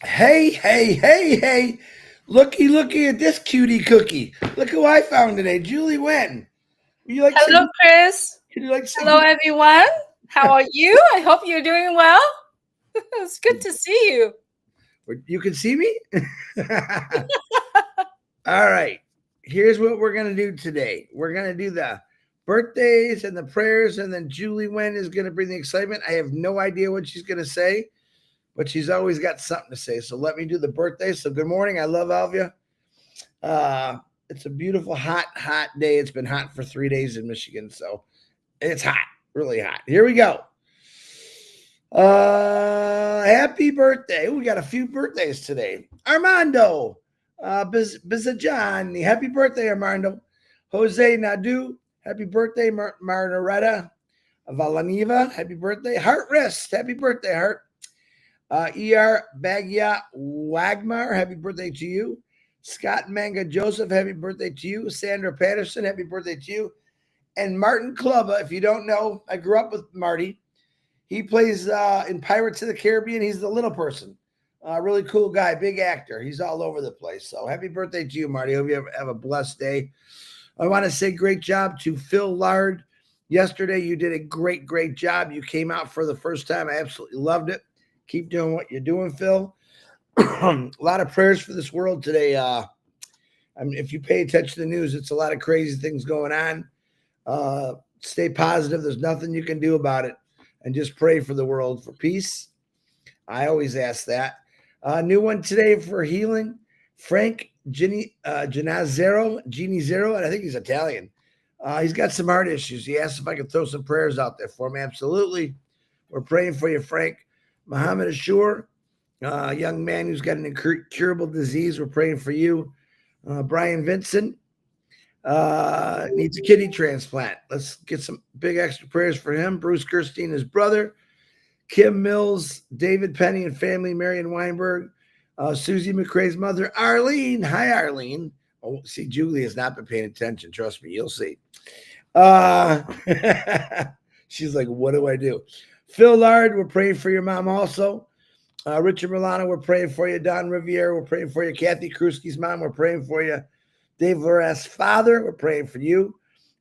Hey, hey, hey, hey. Looky at this cutie cookie. Look who I found today. Julie Wen. Would you like to say, Hello, Chris. can you like to say Hello, good? everyone. How are you? I hope you're doing well. It's good to see you. You can see me? All right. Here's what we're going to do today. We're going to do the birthdays and the prayers, and then Julie Wen is going to bring the excitement. I have no idea what she's going to say, but she's always got something to say. So let me do the birthday. So good morning. I love all of you. Uh, it's a beautiful, hot day. It's been hot for 3 days in Michigan, so it's hot, really hot. Here we go. Happy birthday. We got a few birthdays today. Armando, Bizajani. Happy birthday, Armando. Jose Nadu. Happy birthday, Margareta Valaniva. Happy birthday. Heart Rest. Happy birthday, Heart. ER Bagya Wagmar. Happy birthday to you. Scott Manga Joseph. Happy birthday to you. Sandra Patterson. Happy birthday to you. And Martin Clubba. If you don't know, I grew up with Marty. He plays in Pirates of the Caribbean. He's the little person. Really cool guy, big actor. He's all over the place. So happy birthday to you, Marty. Hope you have a blessed day. I want to say great job to Phil Lard. Yesterday, you did a great job. You came out for the first time. I absolutely loved it. Keep doing what you're doing, Phil. A lot of prayers for this world today. If you pay attention to the news, it's a lot of crazy things going on. Stay positive. There's nothing you can do about it. And just pray for the world for peace. I always ask that. New one today for healing. Frank Genie Zero, and I think he's Italian. He's got some heart issues. He asked if I could throw some prayers out there for him. Absolutely. We're praying for you, Frank. Muhammad Ashur, a young man who's got an incurable disease. We're praying for you. Brian Vincent needs a kidney transplant. Let's get some big extra prayers for him. Bruce Gerstein, his brother. Kim Mills, David Penny and family, Marion Weinberg, Susie McRae's mother, Arlene. Hi, Arlene. Oh, see, Julie has not been paying attention. Trust me, you'll see. Uh, she's like, what do I do? Phil Lard, we're praying for your mom also. Richard Milano, we're praying for you. Don Riviere, we're praying for you. Kathy Krusky's mom, we're praying for you. Dave Loras' father, we're praying for you.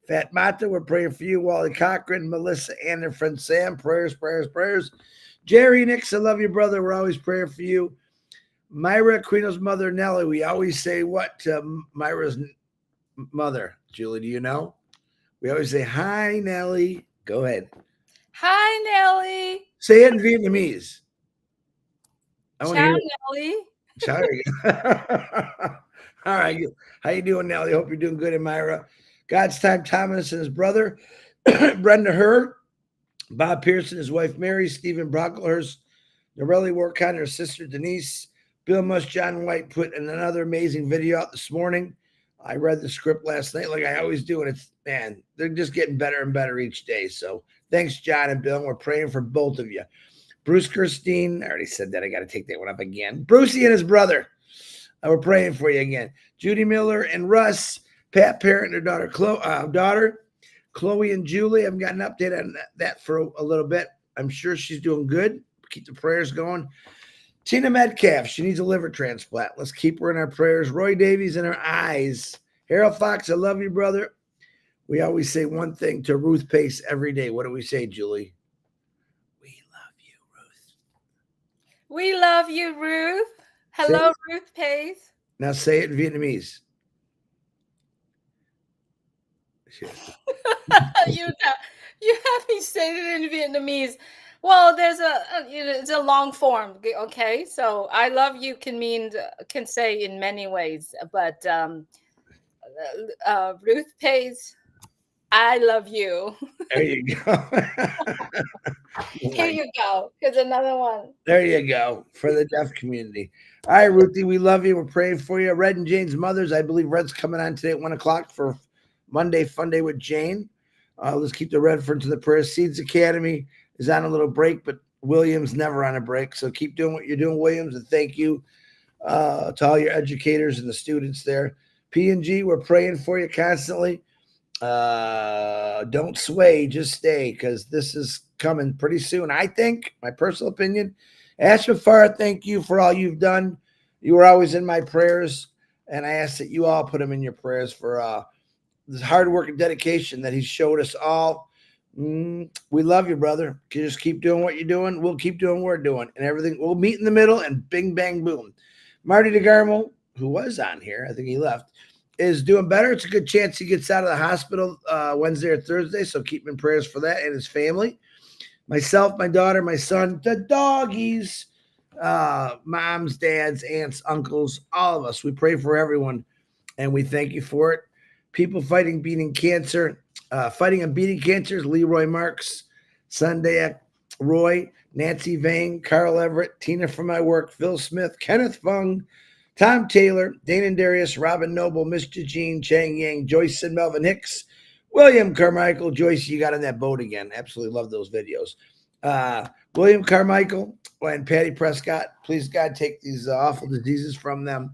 Fat Mata, we're praying for you. Wally Cochran, Melissa, and their friend Sam, prayers. Jerry Nix, I love you, brother. We're always praying for you. Myra Aquino's mother, Nellie, we always say what to Myra's mother? Julie, do you know? We always say, hi, Nellie. Go ahead. Hi, Nelly. Say it in Vietnamese. I want to Ciao, hear it. Nelly. Sorry. All right. How you doing, Nellie? Hope you're doing good, Myra. God's Time Thomas and his brother, Brenda Herr, Bob Pearson, his wife Mary, Stephen Brocklehurst, Norelli Warcon, her sister Denise, Bill Musk, John White put in another amazing video out this morning. I read the script last night like I always do, and it's, man, they're just getting better and better each day. So thanks, John and Bill, and we're praying for both of you. Bruce Kirstein, I already said that. I got to take that one up again. Brucey and his brother, we're praying for you again. Judy Miller and Russ, Pat Parent and their daughter, Chloe and Julie. I've got an update on that for a little bit. I'm sure she's doing good. Keep the prayers going. Tina Metcalf, she needs a liver transplant. Let's keep her in our prayers. Roy Davies in her eyes. Harold Fox, I love you, brother. We always say one thing to Ruth Pace every day. What do we say, Julie? We love you, Ruth. We love you, Ruth. Hello, Ruth Pace. Now say it in Vietnamese. you have me say it in Vietnamese. Well, there's it's a long form. Okay, so I love you can say in many ways, but Ruth Pace, I love you. There you go. Here you go. Here's another one. There you go for the deaf community. All right, Ruthie, we love you. We're praying for you. Red and Jane's mothers. I believe Red's coming on today at 1:00 for Monday Fun Day with Jane. Let's keep the Red for into the prayer. Seeds Academy is on a little break, but Williams never on a break. So keep doing what you're doing, Williams, and thank you to all your educators and the students there. P&G, we're praying for you constantly. Don't sway, just stay, because this is coming pretty soon. I think, my personal opinion, Ashma Farah, thank you for all you've done. You were always in my prayers, and I ask that you all put him in your prayers for this hard work and dedication that he's showed us all. We love you, brother. You just keep doing what you're doing. We'll keep doing what we're doing, and everything. We'll meet in the middle, and bing, bang, boom. Marty DeGarmo, who was on here, I think he left, is doing better. It's a good chance he gets out of the hospital Wednesday or Thursday, so keep in prayers for that and his family. Myself, my daughter, my son, the doggies, moms, dads, aunts, uncles, all of us. We pray for everyone, and we thank you for it. People fighting, beating cancer, fighting and beating cancer is Leroy Marks, Sunday Roy, Nancy Vane, Carl Everett, Tina from my work, Phil Smith, Kenneth Fung, Tom Taylor, Dane and Darius, Robin Noble, Mr. Jean, Chang Yang, Joyce and Melvin Hicks, William Carmichael. Joyce, you got on that boat again. Absolutely love those videos. William Carmichael and Patty Prescott, please God, take these awful diseases from them.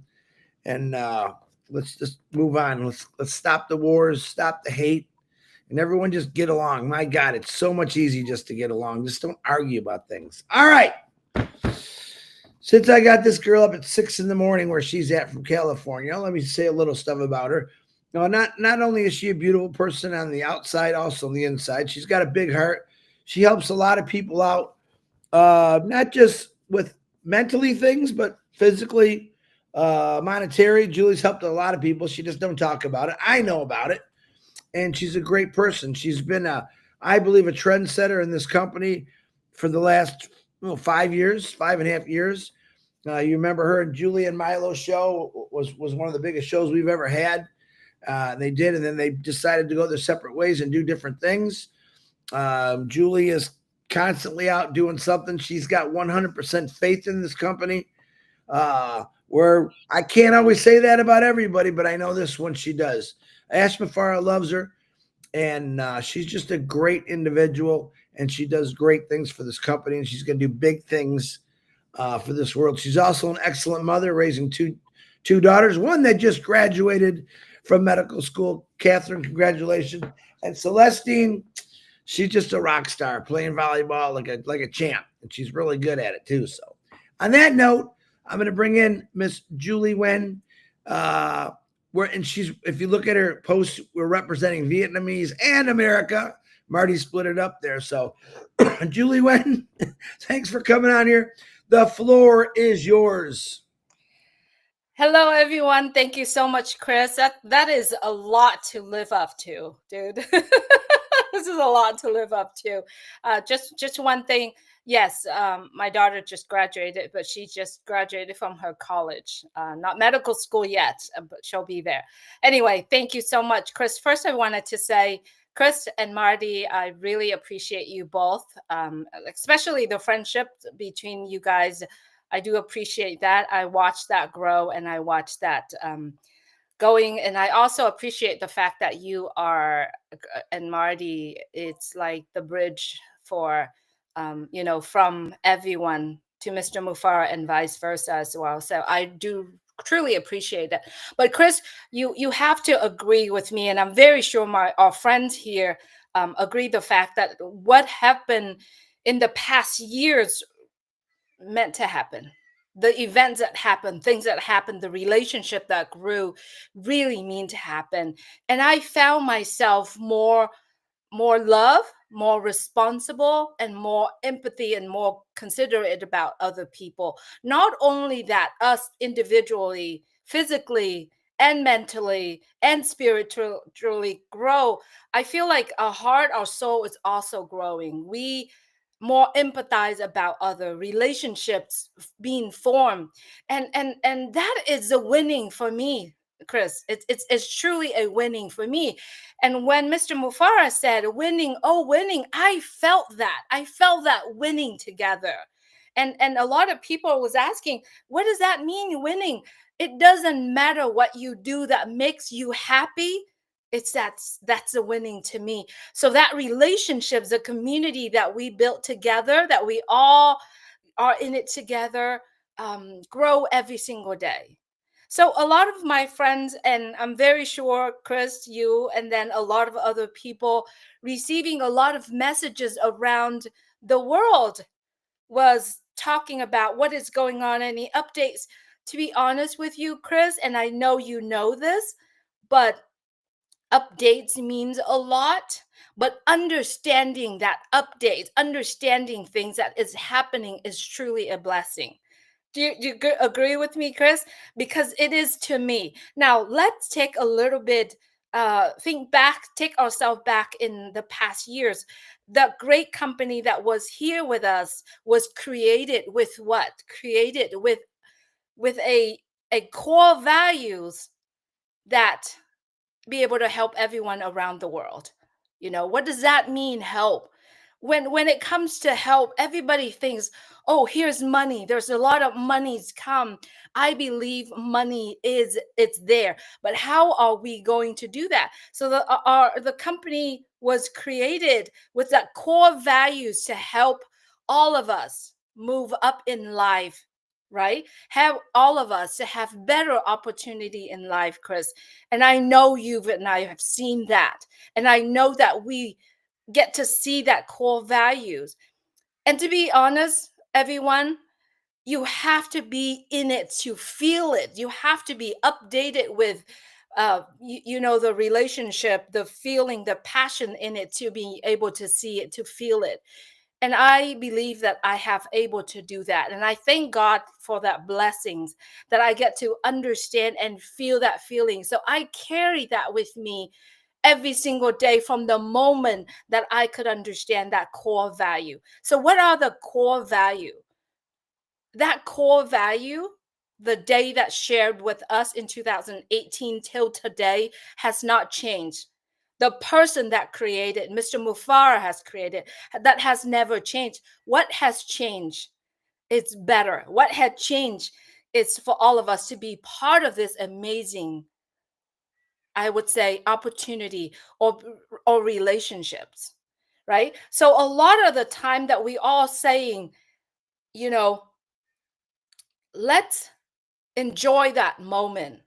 And let's just move on. Let's stop the wars, stop the hate, and everyone just get along. My God, it's so much easier just to get along. Just don't argue about things. All right. Since I got this girl up at 6 in the morning where she's at from California, let me say a little stuff about her. No, not only is she a beautiful person on the outside, also on the inside. She's got a big heart. She helps a lot of people out, not just with mentally things, but physically, monetary. Julie's helped a lot of people. She just don't talk about it. I know about it, and she's a great person. She's been I believe, a trendsetter in this company for the last 5 years, 5.5 years. You remember her and Julie and Milo's show was one of the biggest shows we've ever had. They did, and then they decided to go their separate ways and do different things. Julie is constantly out doing something. She's got 100% faith in this company. Where I can't always say that about everybody, but I know this one she does. Ashma Farah loves her, and she's just a great individual, and she does great things for this company, and she's going to do big things for this world. She's also an excellent mother, raising two daughters, one that just graduated from medical school. Catherine, congratulations. And Celestine, she's just a rock star, playing volleyball like a champ, and she's really good at it too. So on that note, I'm going to bring in Miss Julie Wen. She's, if you look at her post, we're representing Vietnamese and America. Marty split it up there. So Julie Wen, thanks for coming on here. The floor is yours. Hello, everyone. Thank you so much, Chris. That is a lot to live up to, dude. This is a lot to live up to. Just one thing. Yes, my daughter just graduated, but she just graduated from her college. Not medical school yet, but she'll be there. Anyway, thank you so much, Chris. First, I wanted to say, Chris and Marty, I really appreciate you both, especially the friendship between you guys. I do appreciate that. I watched that grow, and I watched that going. And I also appreciate the fact that you are, and Marty, it's like the bridge for, from everyone to Mr. Mufara and vice versa as well. So I do truly appreciate that. But Chris, you have to agree with me, and I'm very sure our friends here agree the fact that what happened in the past years meant to happen. The events that happened, things that happened, the relationship that grew really mean to happen. And I found myself more love, more responsible, and more empathy, and more considerate about other people. Not only that, us individually, physically, and mentally and spiritually grow. I feel like our heart, our soul is also growing. We more empathize about other relationships being formed, and that is a winning for me, Chris. It's truly a winning for me. And when Mr. Mufara said winning, oh winning, I felt that winning together. And a lot of people was asking, what does that mean, winning? It doesn't matter what you do that makes you happy. That's a winning to me. So that relationships, the community that we built together, that we all are in it together, grow every single day. So a lot of my friends, and I'm very sure Chris, you, and then a lot of other people receiving a lot of messages around the world was talking about what is going on, any updates. To be honest with you, Chris, and I know you know this, but updates means a lot. But understanding that updates, understanding things that is happening is truly a blessing. Do you agree with me, Chris? Because it is to me. Now, let's take a little bit, think back, take ourselves back in the past years. The great company that was here with us was created with what? Created with a core values that be able to help everyone around the world. What does that mean, help? When it comes to help, everybody thinks, oh, here's money, there's a lot of monies come. I believe money is, it's there, but how are we going to do that? So the company was created with that core values to help all of us move up in life, right? Have all of us to have better opportunity in life, Chris. And I know you and I have seen that. And I know that we get to see that core values. And to be honest, everyone, you have to be in it to feel it. You have to be updated with the relationship, the feeling, the passion in it to be able to see it, to feel it. And I believe that I have able to do that, and I thank God for that blessings, that I get to understand and feel that feeling. So I carry that with me every single day from the moment that I could understand that core value. So what are the core value? That core value, the day that shared with us in 2018 till today, has not changed. The person that created, Mr. Mufara has created, that has never changed. What has changed? It's better. What had changed is for all of us to be part of this amazing, I would say, opportunity or relationships, right? So a lot of the time that we all saying, you know, let's enjoy that moment.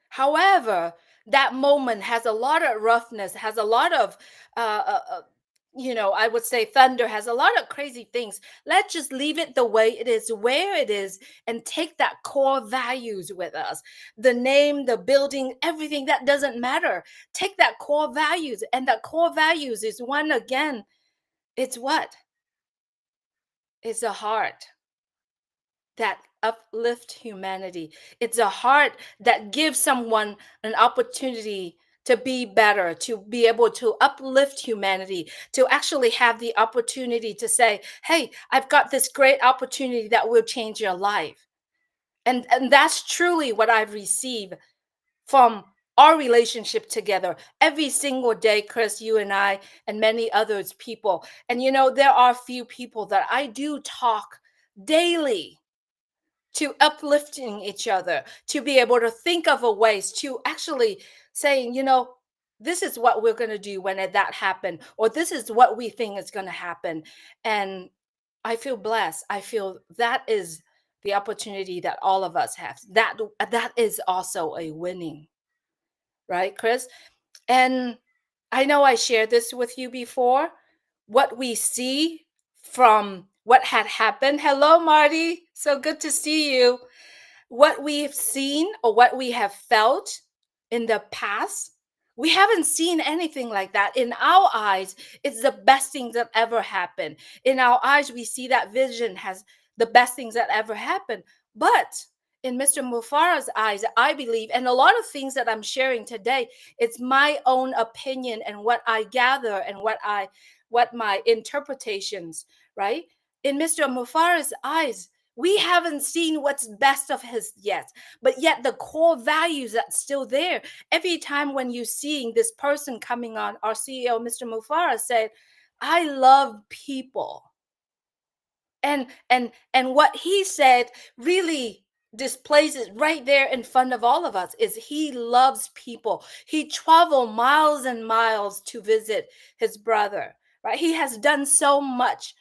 However, that moment has a lot of roughness, has a lot of, I would say thunder, has a lot of crazy things. Let's just leave it the way it is, where it is, and take that core values with us. The name, the building, everything, that doesn't matter. Take that core values, and that core values is one again. It's what? It's a heart that uplift humanity. It's a heart that gives someone an opportunity to be better, to be able to uplift humanity, to actually have the opportunity to say, hey, I've got this great opportunity that will change your life. And that's truly what I've received from our relationship together every single day, Chris, you and I, and many others people. And there are few people that I do talk daily to uplifting each other, to be able to think of a ways to actually saying, this is what we're going to do when that happen, or this is what we think is going to happen. And I feel blessed. I feel that is the opportunity that all of us have. That is also a winning, right, Chris? And I know I shared this with you before. What we see from what had happened. Hello, Marty. So good to see you. What we've seen or what we have felt in the past, we haven't seen anything like that. In our eyes, it's the best thing that ever happened. In our eyes, we see that vision has the best things that ever happened. But in Mr. Mufara's eyes, I believe, and a lot of things that I'm sharing today, it's my own opinion and what I gather and what my interpretations, right? In Mr. Mufara's eyes, we haven't seen what's best of his yet, but yet the core values that's still there. Every time when you seeing this person coming on, our CEO, Mr. Mufara, said, I love people. And what he said really displays it right there in front of all of us is he loves people. He traveled miles and miles to visit his brother, right? He has done so much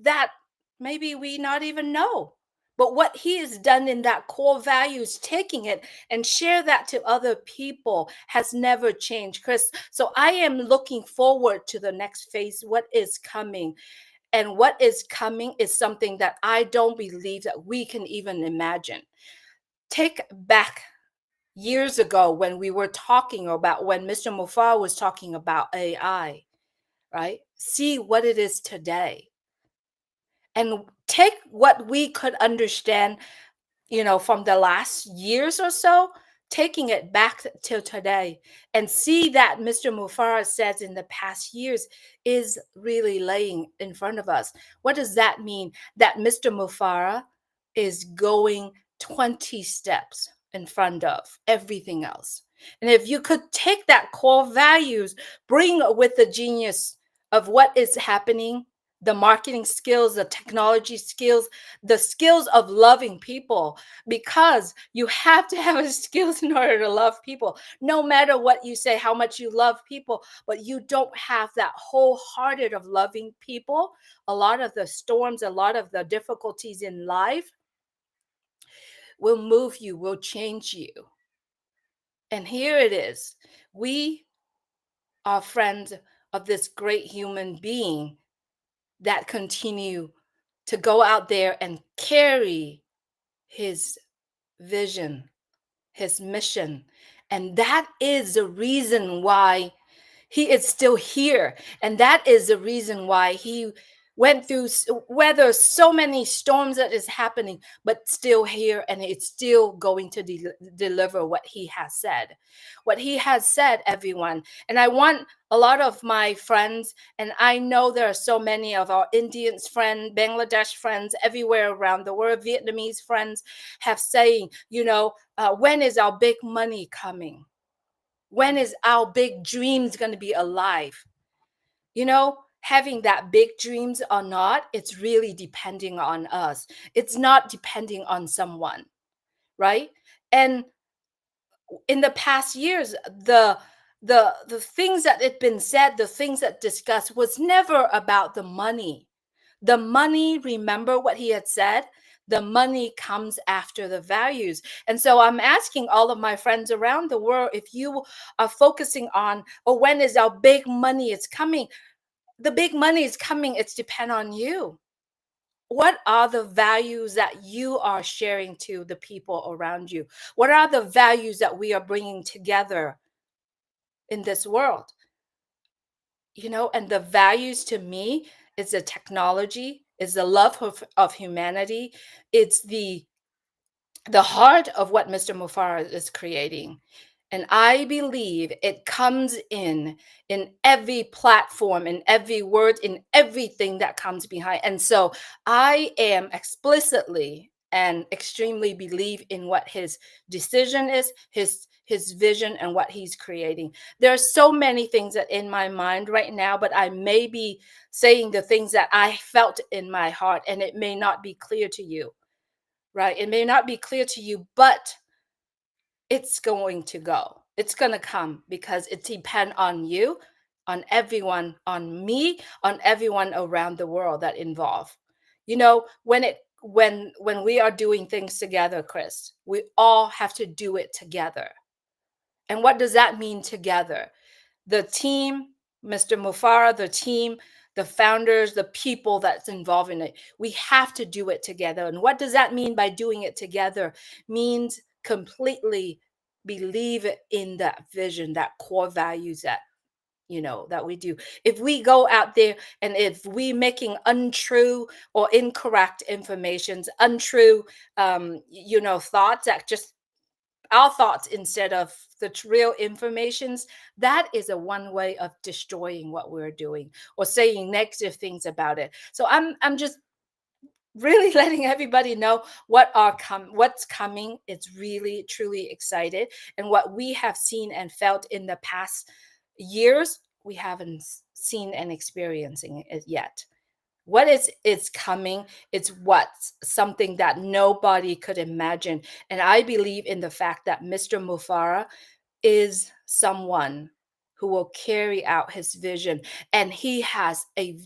that maybe we not even know. But what he has done in that core values, taking it and share that to other people, has never changed, Chris. So I am looking forward to the next phase, what is coming. And what is coming is something that I don't believe that we can even imagine. Take back years ago when we were talking about, when Mr. Mufar was talking about AI, right? See what it is today. And take what we could understand, from the last years or so, taking it back till today, and see that Mr. Mufara says in the past years is really laying in front of us. What does that mean? That Mr. Mufara is going 20 steps in front of everything else. And if you could take that core values, bring with the genius of what is happening, the marketing skills, the technology skills, the skills of loving people, because you have to have a skills in order to love people. No matter what you say, how much you love people, but you don't have that wholehearted of loving people, a lot of the storms, a lot of the difficulties in life will move you, will change you. And here it is. We are friends of this great human being that continue to go out there and carry his vision, his mission. And that is the reason why he is still here. And that is the reason why he went through weather so many storms that is happening, but still here, and it's still going to deliver what he has said. What he has said, everyone. And I want a lot of my friends, and I know there are so many of our Indians friends, Bangladesh friends, everywhere around the world, Vietnamese friends have saying, when is our big money coming? When is our big dreams going to be alive? Having that big dreams or not, it's really depending on us. It's not depending on someone, right? And in the past years, the things that had been said, the things that discussed was never about the money. The money, remember what he had said? The money comes after the values. And so I'm asking all of my friends around the world, if you are focusing on, or when is our big money is coming? The big money is coming. It's depend on you. What are the values that you are sharing to the people around you? What are the values that we are bringing together in this world? And the values to me is the technology, is the love of humanity, it's the heart of what Mr. Mufara is creating. And I believe it comes in every platform, in every word, in everything that comes behind. And so I am explicitly and extremely believe in what his decision is, his vision, and what he's creating. There are so many things that in my mind right now, but I may be saying the things that I felt in my heart, and it may not be clear to you, right? It may not be clear to you, but it's going to go. It's going to come because it depends on you, on everyone, on me, on everyone around the world that involved. When we are doing things together, Chris, we all have to do it together. And what does that mean together? The team, Mr. Mufara, the team, the founders, the people that's involved in it. We have to do it together. And what does that mean by doing it together? Means completely believe in that vision, that core values that we do. If we go out there and if we making untrue or incorrect informations, untrue thoughts that just our thoughts instead of the real informations, that is a one way of destroying what we're doing or saying negative things about it. So I'm just really letting everybody know what's coming. It's really truly excited, and what we have seen and felt in the past years, we haven't seen and experiencing it yet. What is coming, it's what's something that nobody could imagine. And I believe in the fact that Mr. Mufara is someone who will carry out his vision, and he has a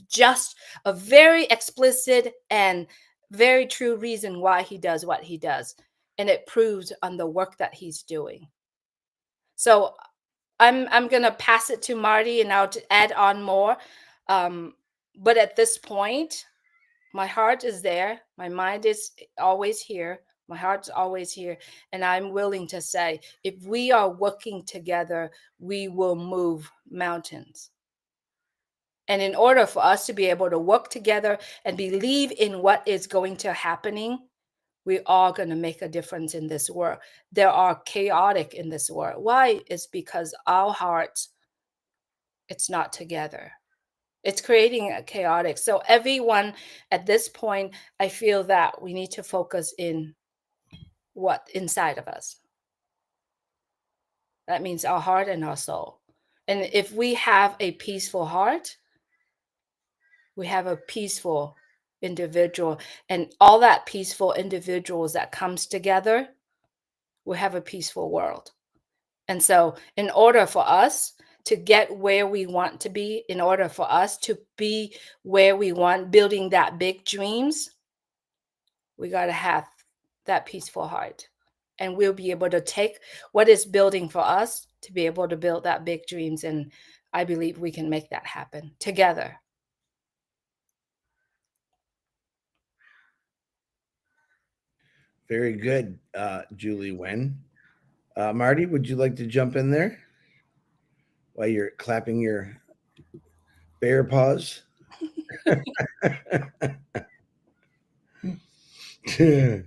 very explicit and very true reason why he does what he does, and it proves on the work that he's doing. So I'm gonna pass it to Marty, and I'll add on more. um But at this point, my heart is there. My mind is always here. My heart's always here. And I'm willing to say, if we are working together, we will move mountains. And in order for us to be able to work together and believe in what is going to happening, we are going to make a difference in this world. There are chaotic in this world. Why? It's because our hearts, it's not together. It's creating a chaotic. So everyone at this point, I feel that we need to focus in what inside of us. That means our heart and our soul. And if we have a peaceful heart, we have a peaceful individual, and all that peaceful individuals that comes together, we have a peaceful world. And so in order for us to get where we want to be, in order for us to be where we want, building that big dreams, we got to have that peaceful heart. And we'll be able to take what is building for us to be able to build that big dreams. And I believe we can make that happen together. Very good, Julie Wen. Marty, would you like to jump in there while you're clapping your bear paws? Can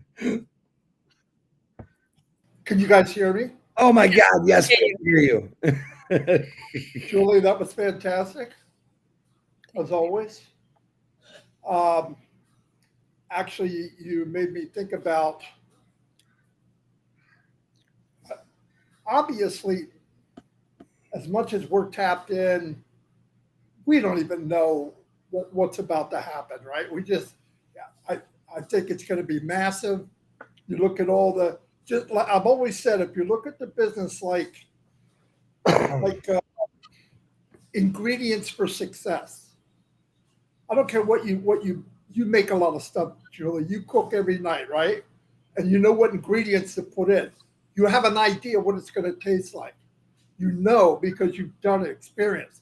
you guys hear me? Oh my God! Yes, I can hear you. Julie, that was fantastic, as always. Um, Actually, you made me think about, obviously, as much as we're tapped in, we don't even know what's about to happen, right? We just, yeah, I think it's going to be massive. You look at all the, just like I've always said, if you look at the business like ingredients for success, I don't care what you make a lot of stuff, Julie. You cook every night, right? And you know what ingredients to put in. You have an idea what it's going to taste like. You know because you've done it, experience.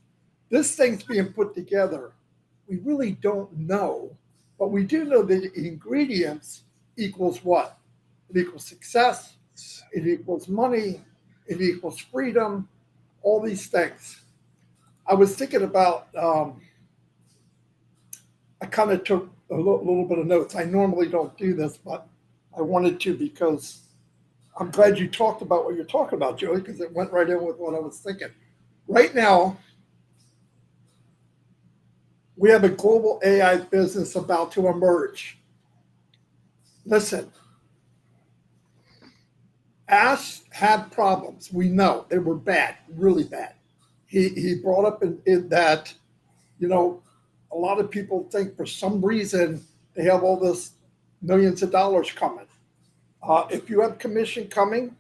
This thing's being put together. We really don't know, but we do know that the ingredients equals what? It equals success. It equals money. It equals freedom. All these things. I was thinking about I kind of took a little bit of notes. I normally don't do this, but I wanted to because I'm glad you talked about what you're talking about, Joey, because it went right in with what I was thinking. Right now, we have a global AI business about to emerge. Listen, Ash had problems. We know they were bad, really bad. He brought up in that, you know, a lot of people think for some reason they have all this millions of dollars coming. If you have commission coming,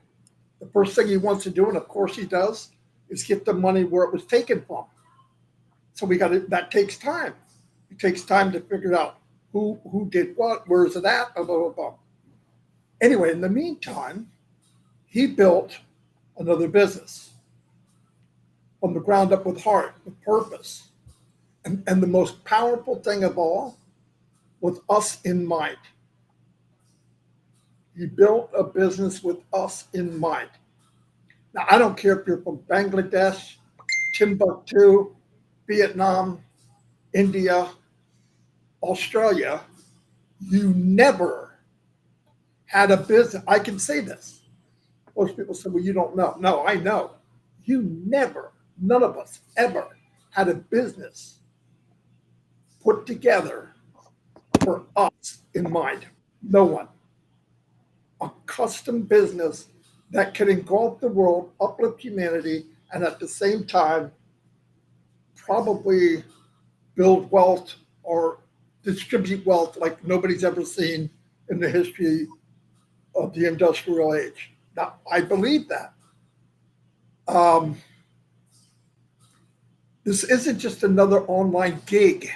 the first thing he wants to do, and of course he does, is get the money where it was taken from. So we got to, that takes time. It takes time to figure out who did what, where is it at, blah, blah, blah, blah. Anyway, in the meantime, he built another business from the ground up with heart, with purpose. And the most powerful thing of all was us in mind. He built a business with us in mind. Now, I don't care if you're from Bangladesh, Timbuktu, Vietnam, India, Australia, you never had a business. I can say this. Most people say, well, you don't know. No, I know. You never, none of us ever had a business put together for us in mind. No one. A custom business that can engulf the world, uplift humanity, and at the same time, probably build wealth or distribute wealth like nobody's ever seen in the history of the industrial age. Now, I believe that. Um, this isn't just another online gig.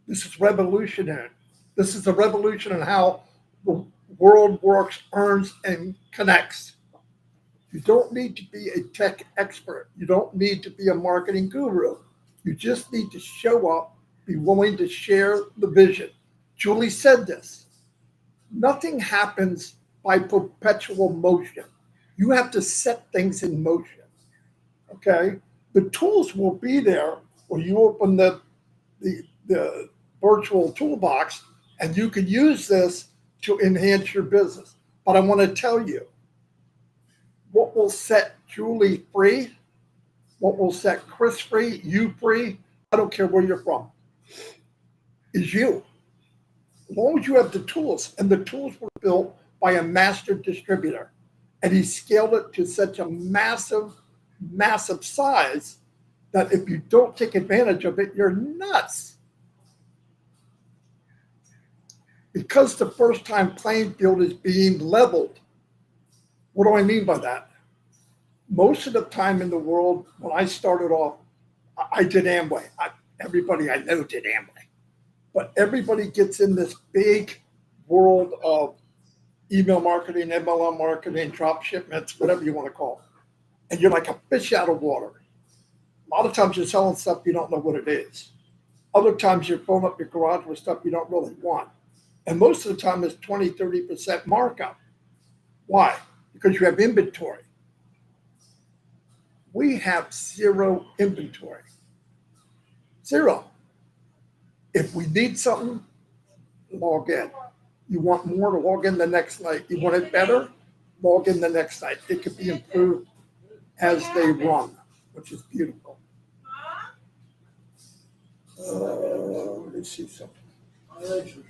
This is revolutionary. This is a revolution in how the world works, earns, and connects. You don't need to be a tech expert. You don't need to be a marketing guru. You just need to show up be willing to share the vision. Julie said this. Nothing happens by perpetual motion. You have to set things in motion. Okay? The tools will be there when you open the virtual toolbox, and you can use this to enhance your business. But I want to tell you, what will set Julie free, what will set Chris free, you free, I don't care where you're from, is you. As long as you have the tools, and the tools were built by a master distributor, and he scaled it to such a massive, massive size that if you don't take advantage of it, you're nuts. Because the first time playing field is being leveled. What do I mean by that? Most of the time in the world, when I started off, I did Amway. Everybody I know did Amway. But everybody gets in this big world of email marketing, MLM marketing, drop shipments, whatever you want to call it. And you're like a fish out of water. A lot of times you're selling stuff you don't know what it is. Other times you're filling up your garage with stuff you don't really want. And most of the time it's 20, 30% markup. Why? Because you have inventory. We have zero inventory. Zero. If we need something, log in. You want more to log in the next night. You want it better, log in the next night. It can be improved as they run, which is beautiful. Let me see something.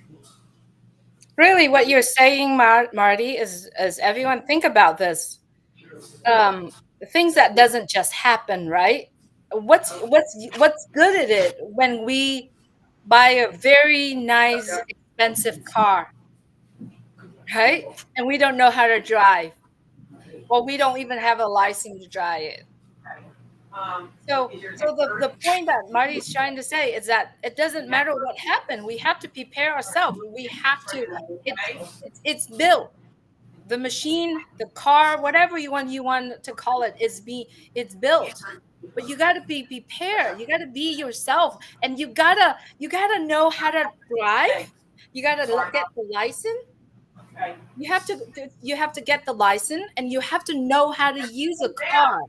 Really, what you're saying, Marty, is everyone think about this. Things that doesn't just happen, right? What's good at it when we buy a very nice, expensive car, right? And we don't know how to drive. Well, we don't even have a license to drive it. So the point that Marty's trying to say is that it doesn't matter what happened. We have to prepare ourselves. We have to. It's built. The machine, the car, whatever you want to call it, it's built. But you got to be prepared. You got to be yourself, and you gotta know how to drive. You got to get the license. You have to get the license, and you have to know how to use a car,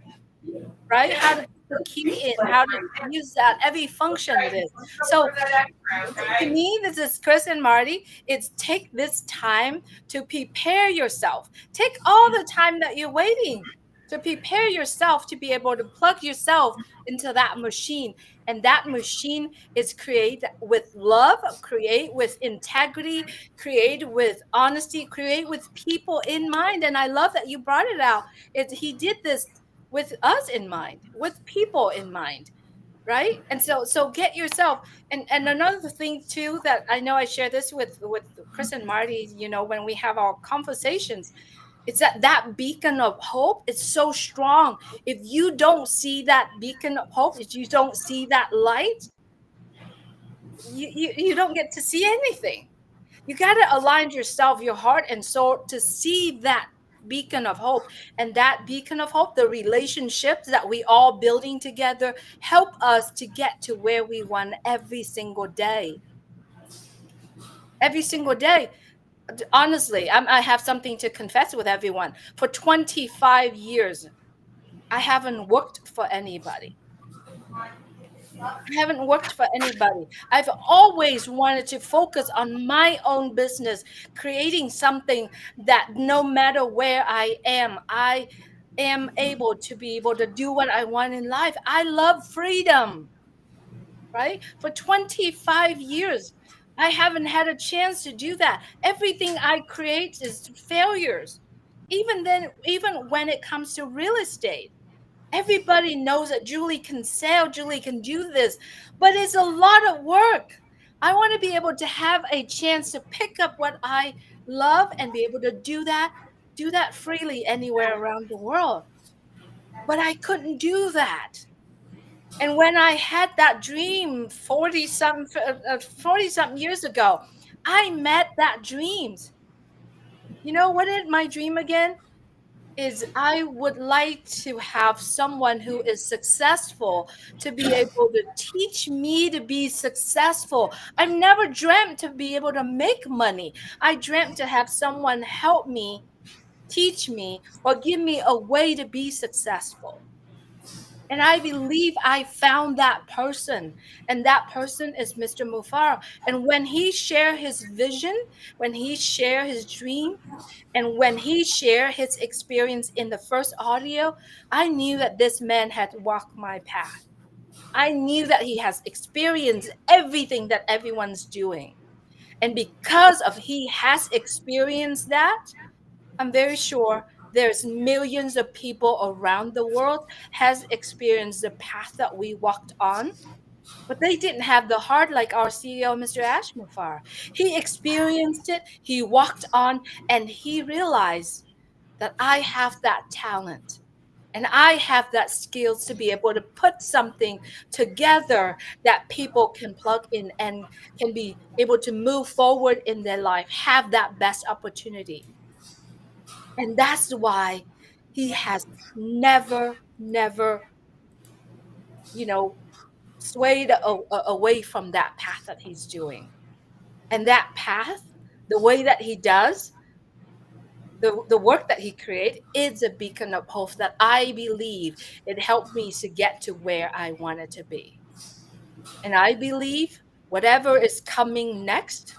right? How to key in, how to use that every function it is. So to me, this is Chris and Marty. It's take this time to prepare yourself. Take all the time that you're waiting to prepare yourself to be able to plug yourself into that machine. And that machine is create with love, create with integrity, create with honesty, create with people in mind. And I love that you brought it out. He did this with us in mind, with people in mind, right? And so get yourself. And another thing too that I know I share this with Chris and Marty, when we have our conversations, it's that beacon of hope is so strong. If you don't see that beacon of hope, if you don't see that light, you don't get to see anything. You got to align yourself, your heart and soul, to see that beacon of hope. And that beacon of hope, the relationships that we all building together, help us to get to where we want every single day. Every single day. Honestly, I have something to confess with everyone. For 25 years, I haven't worked for anybody. I haven't worked for anybody. I've always wanted to focus on my own business, creating something that no matter where I am able to be able to do what I want in life. I love freedom, right? For 25 years, I haven't had a chance to do that. Everything I create is failures. Even then, even when it comes to real estate. Everybody knows that Julie can sell, Julie can do this, but it's a lot of work. I want to be able to have a chance to pick up what I love and be able to do that freely anywhere around the world. But I couldn't do that. And when I had that dream 40 something years ago, I met that dreams. You know what is my dream again? is I would like to have someone who is successful to be able to teach me to be successful. I've never dreamt to be able to make money. I dreamt to have someone help me, teach me, or give me a way to be successful. And I believe I found that person. And that person is Mr. Mufara. And when he shared his vision, when he shared his dream, and when he shared his experience in the first audio, I knew that this man had walked my path. I knew that he has experienced everything that everyone's doing. And because of he has experienced that, I'm very sure there's millions of people around the world has experienced the path that we walked on, but they didn't have the heart like our CEO, Mr. Ashmufar. He experienced it, he walked on, and he realized that I have that talent and I have that skills to be able to put something together that people can plug in and can be able to move forward in their life, have that best opportunity. And that's why he has never, you know, swayed away from that path that he's doing. And that path, the way that he does, the work that he created is a beacon of hope that I believe it helped me to get to where I wanted to be. And I believe whatever is coming next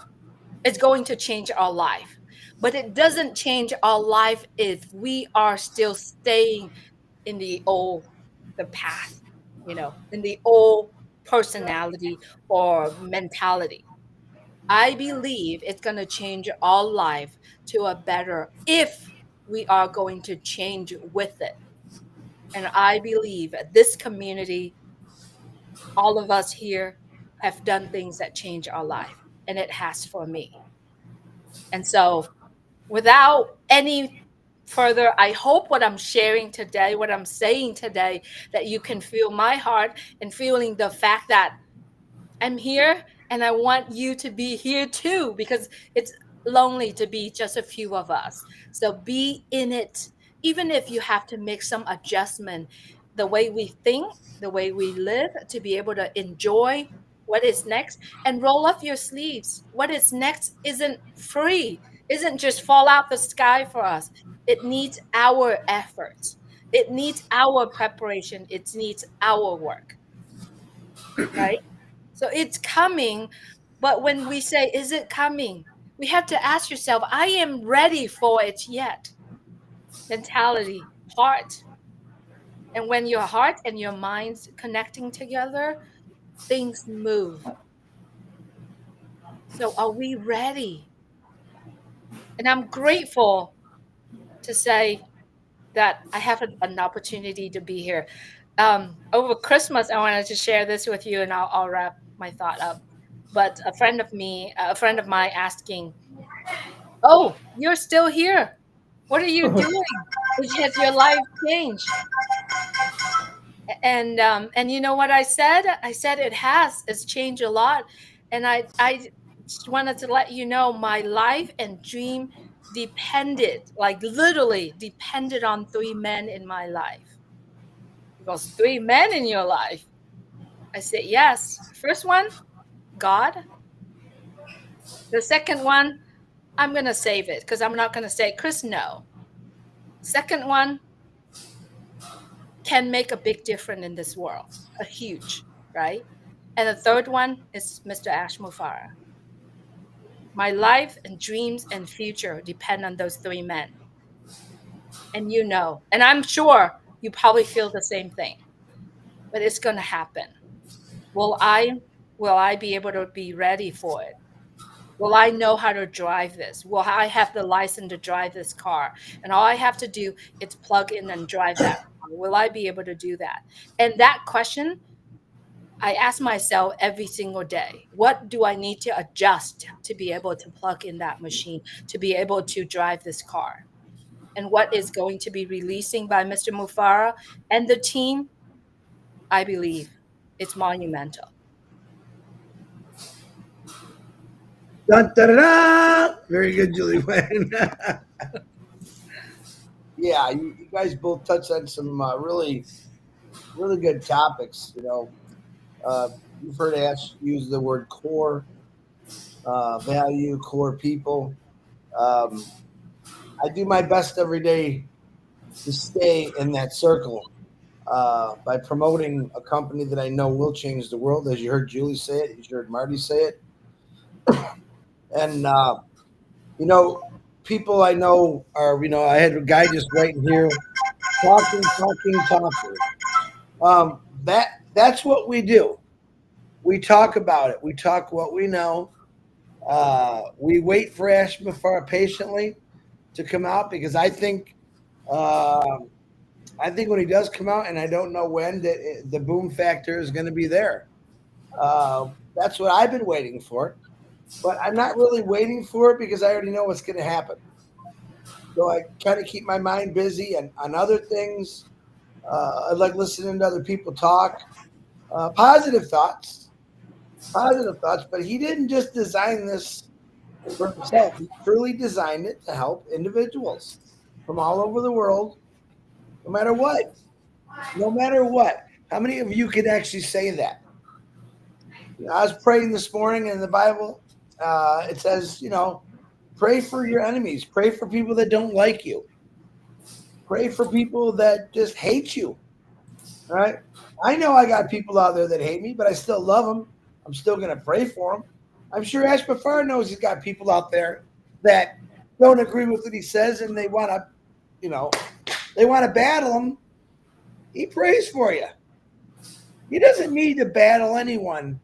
is going to change our life. But it doesn't change our life if we are still staying in the path, in the old personality or mentality. I believe it's going to change our life to a better if we are going to change with it. And I believe this community, all of us here, have done things that change our life, and it has for me. And so, without any further, I hope what I'm sharing today, what I'm saying today, that you can feel my heart and feeling the fact that I'm here and I want you to be here too, because it's lonely to be just a few of us. So be in it, even if you have to make some adjustment, the way we think, the way we live, to be able to enjoy what is next and roll up your sleeves. What is next isn't free, isn't just fall out the sky for us. It needs our efforts. It needs our preparation. It needs our work, right? So it's coming. But when we say, is it coming? We have to ask yourself, I am ready for it yet. Mentality, heart. And when your heart and your mind's connecting together, things move. So are we ready? And I'm grateful to say that I have an opportunity to be here. Over Christmas, I wanted to share this with you, and I'll wrap my thought up. But a friend of mine asking, "Oh, you're still here. What are you doing? Has your life changed?" And you know what I said? I said it has. It's changed a lot, and I just wanted to let you know my life and dream depended, like literally depended on three men in my life. Because three men in your life. I said yes. First one, God. The second one, I'm gonna save it because I'm not gonna say Chris. No. Second one, can make a big difference in this world, a huge, right? And the third one is Mr. Ash Mufara. My life and dreams and future depend on those three men. And and I'm sure you probably feel the same thing, but it's going to happen. Will I will I be able to be ready for it? Will I know how to drive this? Will I have the license to drive this car? And all I have to do is plug in and drive that car. Will I be able to do that? And that question I ask myself every single day, what do I need to adjust to be able to plug in that machine, to be able to drive this car? And what is going to be releasing by Mr. Mufara and the team, I believe it's monumental. Dun, da, da, da. Very good, Julie Wayne. Yeah, you guys both touched on some really, really good topics. You've heard Ash use the word core value, core people. Um, I do my best every day to stay in that circle by promoting a company that I know will change the world. As you heard Julie say it, you heard Marty say it, and you know, people I know are. I had a guy just right here talking, talking, talking. That's what we do. We talk about it. We talk what we know. We wait for Ash Mafar patiently to come out because um, I think when he does come out, and I don't know when, that the boom factor is going to be there. That's what I've been waiting for, but I'm not really waiting for it because I already know what's going to happen. So I kind of keep my mind busy and on other things. I like listening to other people talk, positive thoughts, positive thoughts. But he didn't just design this for himself. He truly designed it to help individuals from all over the world, no matter what. No matter what. How many of you can actually say that? I was praying this morning in the Bible. It says, pray for your enemies, pray for people that don't like you, pray for people that just hate you. All right. I know I got people out there that hate me, but I still love them. I'm still going to pray for them. I'm sure Ash Bafar knows he's got people out there that don't agree with what he says and you know, they want to battle him. He prays for you. He doesn't need to battle anyone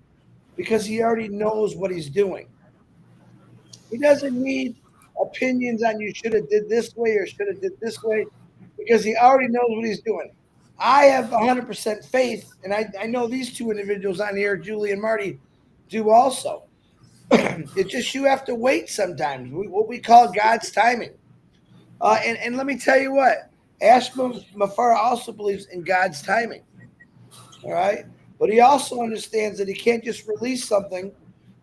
because he already knows what he's doing. He doesn't need opinions on you should have did this way or should have did this way because he already knows what he's doing. I have 100% faith, and I know these two individuals on here, Julie and Marty, do also. It's just you have to wait sometimes, what we call God's timing. And let me tell you what, Ash Mafara also believes in God's timing. All right. But he also understands that he can't just release something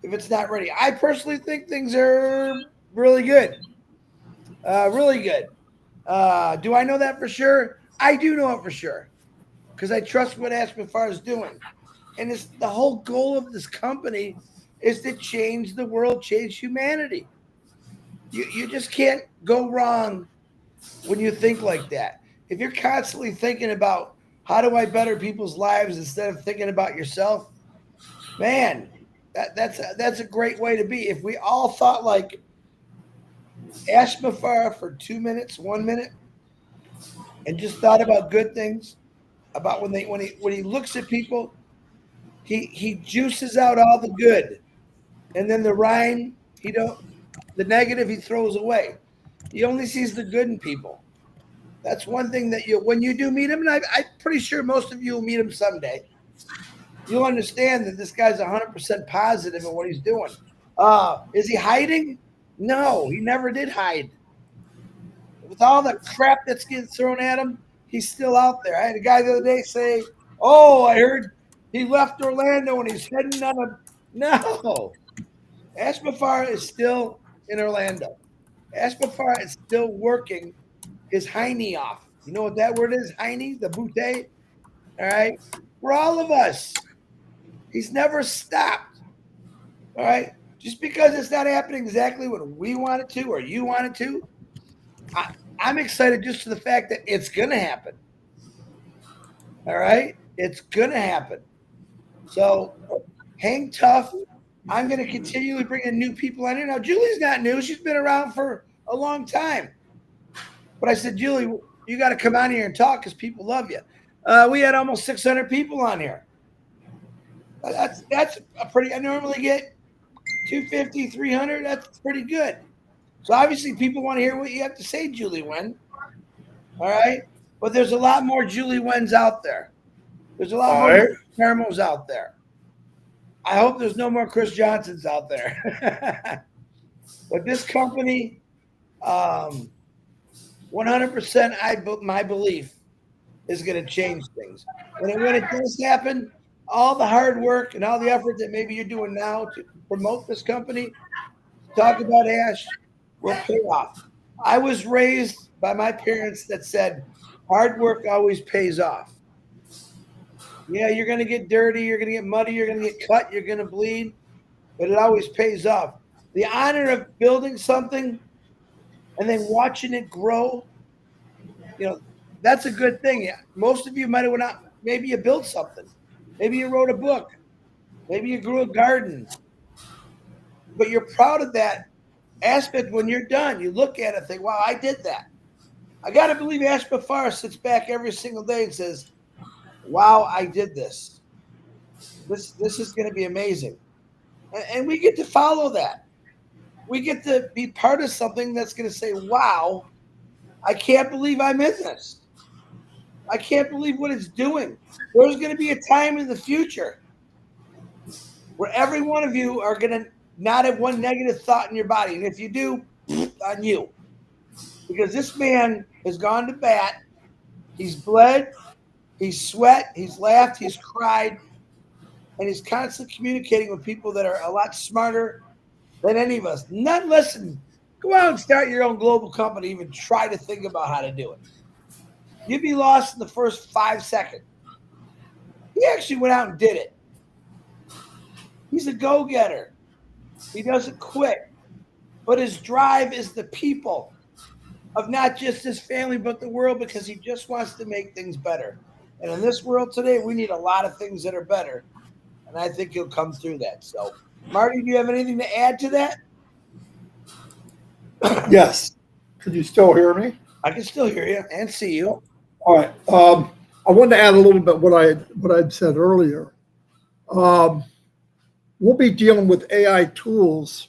if it's not ready. I personally think things are really good. Really good. Do I know that for sure? I do know it for sure because I trust what Aspafar is doing. And it's the whole goal of this company is to change the world, change humanity. You just can't go wrong when you think like that. If you're constantly thinking about how do I better people's lives instead of thinking about yourself, man, that's a great way to be. If we all thought like Ash Mafara for 2 minutes, 1 minute, and just thought about good things, about when he looks at people, he juices out all the good, and then the rhyme the negative he throws away. He only sees the good in people. That's one thing that when you do meet him, and I'm pretty sure most of you will meet him someday. You'll understand that this guy's 100% positive in what he's doing. Is he hiding? No, he never did hide. With all the crap that's getting thrown at him, he's still out there. I had a guy the other day say, "Oh, I heard he left Orlando and he's heading on a." No, Ashmafar is still in Orlando. Ashmafar is still working his hiney off. You know what that word is? Hiney, the bootay. All right, for all of us, he's never stopped. All right, just because it's not happening exactly when we want it to or you want it to, I'm excited just for the fact that it's going to happen. All right. It's going to happen. So hang tough. I'm going to continually bring in new people on here. Now, Julie's not new. She's been around for a long time. But I said, Julie, you got to come on here and talk because people love you. We had almost 600 people on here. That's a pretty, I normally get 250, 300. That's pretty good. So obviously people want to hear what you have to say, Julie Wen. All right. But there's a lot more Julie Wens out there. There's a lot more Carmos out there. I hope there's no more Chris Johnsons out there. But this company, 100%, my belief is going to change things. When it does happen, all the hard work and all the effort that maybe you're doing now to promote this company, talk about Ash, will pay off. I was raised by my parents that said hard work always pays off. Yeah, you're going to get dirty, you're going to get muddy, you're going to get cut, you're going to bleed, but it always pays off. The honor of building something and then watching it grow, that's a good thing. Yeah, most of you might have went out, maybe you built something, maybe you wrote a book, maybe you grew a garden, but you're proud of that aspect when you're done. You look at it and think, wow, I did that. I got to believe Ashba Farr sits back every single day and says, wow, I did this. This is going to be amazing. And we get to follow that. We get to be part of something that's going to say, wow, I can't believe I'm in this. I can't believe what it's doing. There's going to be a time in the future where every one of you are going to not have one negative thought in your body. And if you do, on you. Because this man has gone to bat. He's bled. He's sweat. He's laughed. He's cried. And he's constantly communicating with people that are a lot smarter than any of us. Not listen. Go out and start your own global company. Even try to think about how to do it. You'd be lost in the first 5 seconds. He actually went out and did it. He's a go-getter. He doesn't quit. But his drive is the people of not just his family, but the world, because he just wants to make things better. And in this world today, we need a lot of things that are better. And I think he'll come through that. So, Marty, do you have anything to add to that? Yes. Can you still hear me? I can still hear you and see you. All right. I wanted to add a little bit what I'd said earlier. We'll be dealing with AI tools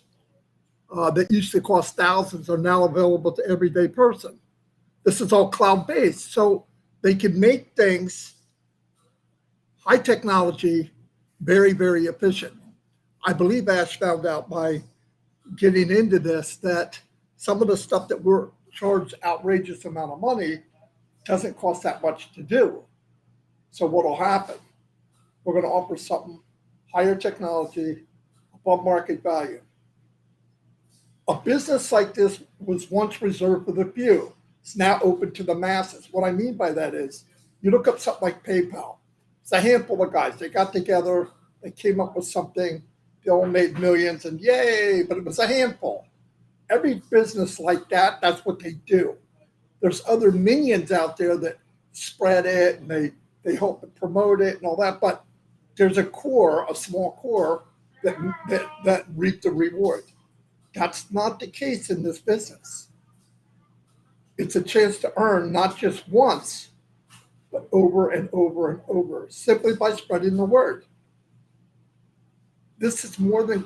that used to cost thousands are now available to everyday person. This is all cloud-based, so they can make things high technology, very, very efficient. I believe Ash found out by getting into this that some of the stuff that we're charged outrageous amount of money doesn't cost that much to do. So what will happen? We're going to offer something higher technology, above market value. A business like this was once reserved for the few. It's now open to the masses. What I mean by that is, you look up something like PayPal. It's a handful of guys. They got together, they came up with something, they all made millions, and yay, but it was a handful. Every business like that, that's what they do. There's other minions out there that spread it, and they help to promote it and all that, but there's a core, a small core, that reap the reward. That's not the case in this business. It's a chance to earn not just once, but over and over and over, simply by spreading the word. This is more than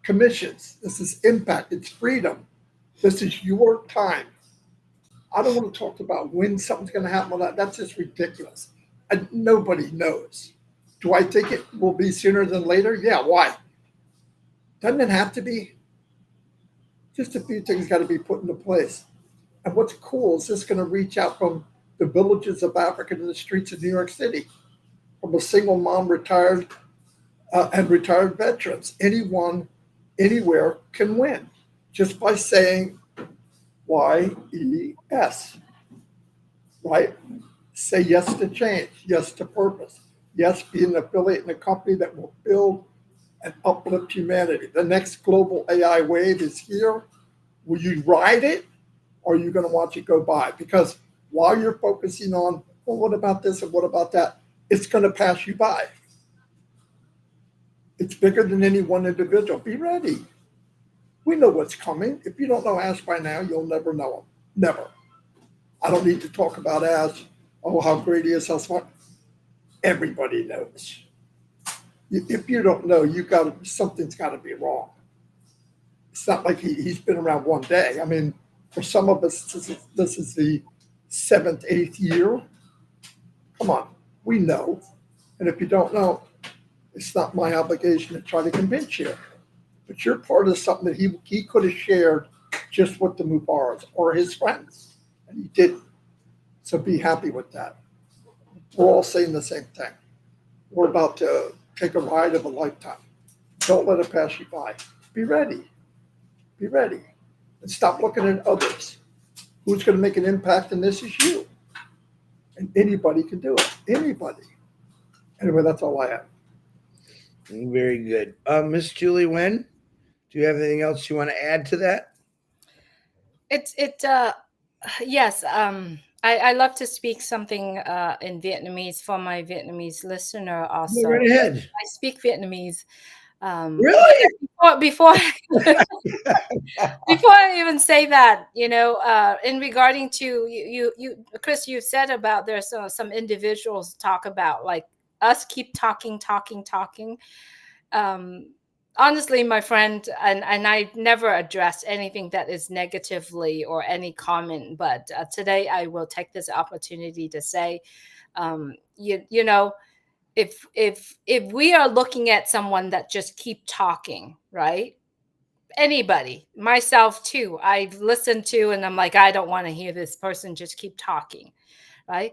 commissions. This is impact. It's freedom. This is your time. I don't want to talk about when something's going to happen. That's just ridiculous. And nobody knows. Do I think it will be sooner than later? Yeah, why? Doesn't it have to be? Just a few things got to be put into place. And what's cool is this going to reach out from the villages of Africa to the streets of New York City, from a single mom retired and retired veterans. Anyone, anywhere can win just by saying YES, right? Say yes to change, yes to purpose, yes, be an affiliate in a company that will build and uplift humanity. The next global AI wave is here. Will you ride it, or are you going to watch it go by? Because while you're focusing on, well, what about this and what about that, it's going to pass you by. It's bigger than any one individual. Be ready. We know what's coming. If you don't know Ash by now, you'll never know him. Never. I don't need to talk about Ash. Oh, how great he is, how smart. Everybody knows. If you don't know, something's got to be wrong. It's not like he's been around one day. I mean, for some of us, this is the 7th, 8th year. Come on, we know. And if you don't know, it's not my obligation to try to convince you. But you're part of something that he could have shared just with the Mubaraks or his friends, and he didn't. So be happy with that. We're all saying the same thing. We're about to take a ride of a lifetime. Don't let it pass you by. Be ready. Be ready. and stop looking at others. Who's going to make an impact in this is you. And anybody can do it. Anybody. Anyway, that's all I have. Very good. Miss Julie Wen, do you have anything else you want to add to that? Yes, I love to speak something in Vietnamese for my Vietnamese listener Go also. right ahead. I speak Vietnamese. Really? Before before I even say that, in regarding to you, Chris, you said about there's some individuals talk about like us keep talking. Honestly, my friend, and I never address anything that is negatively or any comment, but today I will take this opportunity to say, you know, if we are looking at someone that just keep talking, right? Anybody, myself too, I listen to and I'm like, I don't want to hear this person just keep talking, right?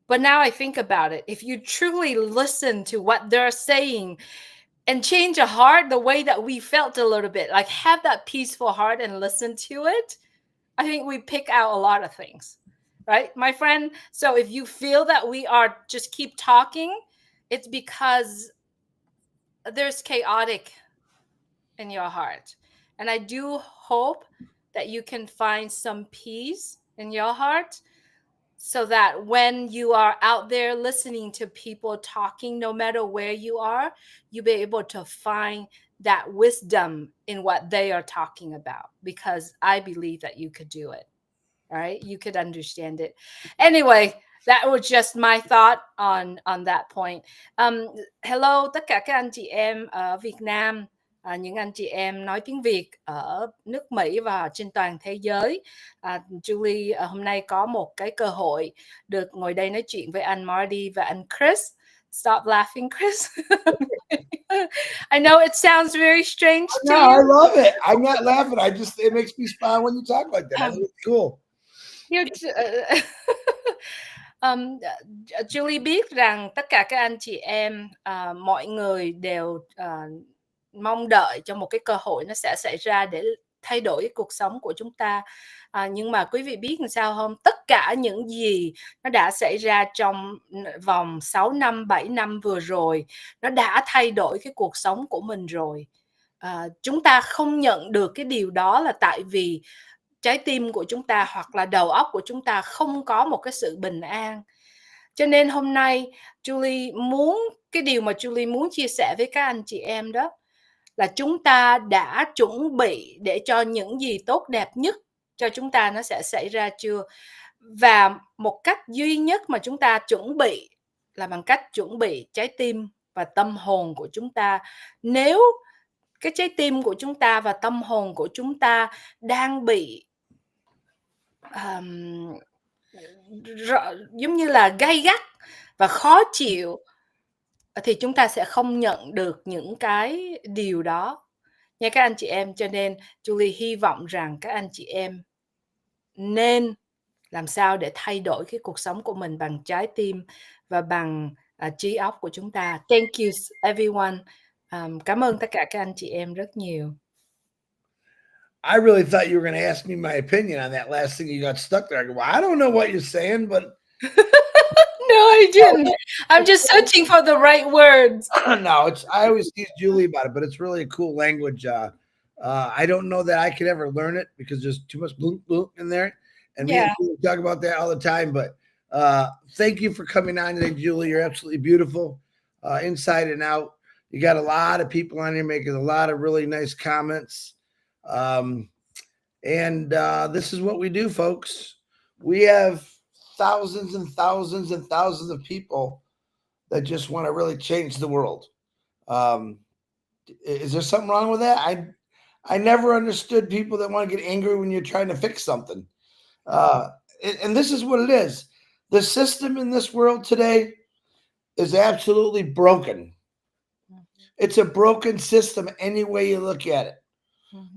But now I think about it, if you truly listen to what they're saying and change a heart the way that we felt a little bit, like have that peaceful heart and listen to it, I think we pick out a lot of things, right, my friend? So if you feel that we are just keep talking, it's because there's chaotic in your heart. And I do hope that you can find some peace in your heart so that when you are out there listening to people talking, no matter where you are, you'll be able to find that wisdom in what they are talking about, because I believe that you could do it. All right, you could understand it. Anyway, that was just my thought on that point. Hello tất cả các anh chị em ở Việt Nam, những anh chị em nói tiếng Việt ở nước Mỹ và trên toàn thế giới. Julie hôm nay có một cái cơ hội được ngồi đây nói chuyện với anh Marty và anh Chris. Stop laughing, Chris. I know it sounds very strange to No, you. I love it. I'm not laughing. It makes me smile when you talk like that. I think it's cool. Julie biết rằng tất cả các anh chị em, mọi người đều mong đợi cho một cái cơ hội nó sẽ xảy ra để thay đổi cái cuộc sống của chúng ta. Nhưng mà quý vị biết làm sao không? Tất cả những gì nó đã xảy ra trong vòng 6 năm, 7 năm vừa rồi, nó đã thay đổi cái cuộc sống của mình rồi. Chúng ta không nhận được cái điều đó là tại vì trái tim của chúng ta hoặc là đầu óc của chúng ta không có một cái sự bình an. Cho nên hôm nay cái điều mà Julie muốn chia sẻ với các anh chị em đó là chúng ta đã chuẩn bị để cho những gì tốt đẹp nhất cho chúng ta nó sẽ xảy ra chưa? Và một cách duy nhất mà chúng ta chuẩn bị là bằng cách chuẩn bị trái tim và tâm hồn của chúng ta. Nếu cái trái tim của chúng ta và tâm hồn của chúng ta đang bị giống như là gay gắt và khó chịu, thì chúng ta sẽ không nhận được những cái điều đó nha các anh chị em. Cho nên Julie hy vọng rằng các anh chị em nên làm sao để thay đổi cái cuộc sống của mình bằng trái tim và bằng trí óc của chúng ta. Thank you everyone. Cảm ơn tất cả các anh chị em rất nhiều. I really thought you were going to ask me my opinion on that last thing. You got stuck there. I go, well, I don't know what you're saying, but No, I didn't. I'm just searching for the right words. No, I always tease Julie about it, but it's really a cool language. I don't know that I could ever learn it because there's too much bloop bloop in there. And me and Julie talk about that all the time. But thank you for coming on today, Julie. You're absolutely beautiful, inside and out. You got a lot of people on here making a lot of really nice comments. This is what we do, folks. We have thousands and thousands and thousands of people that just want to really change the world. Is there something wrong with that? I never understood people that want to get angry when you're trying to fix something. And this is what it is. The system in this world today is absolutely broken. It's a broken system any way you look at it.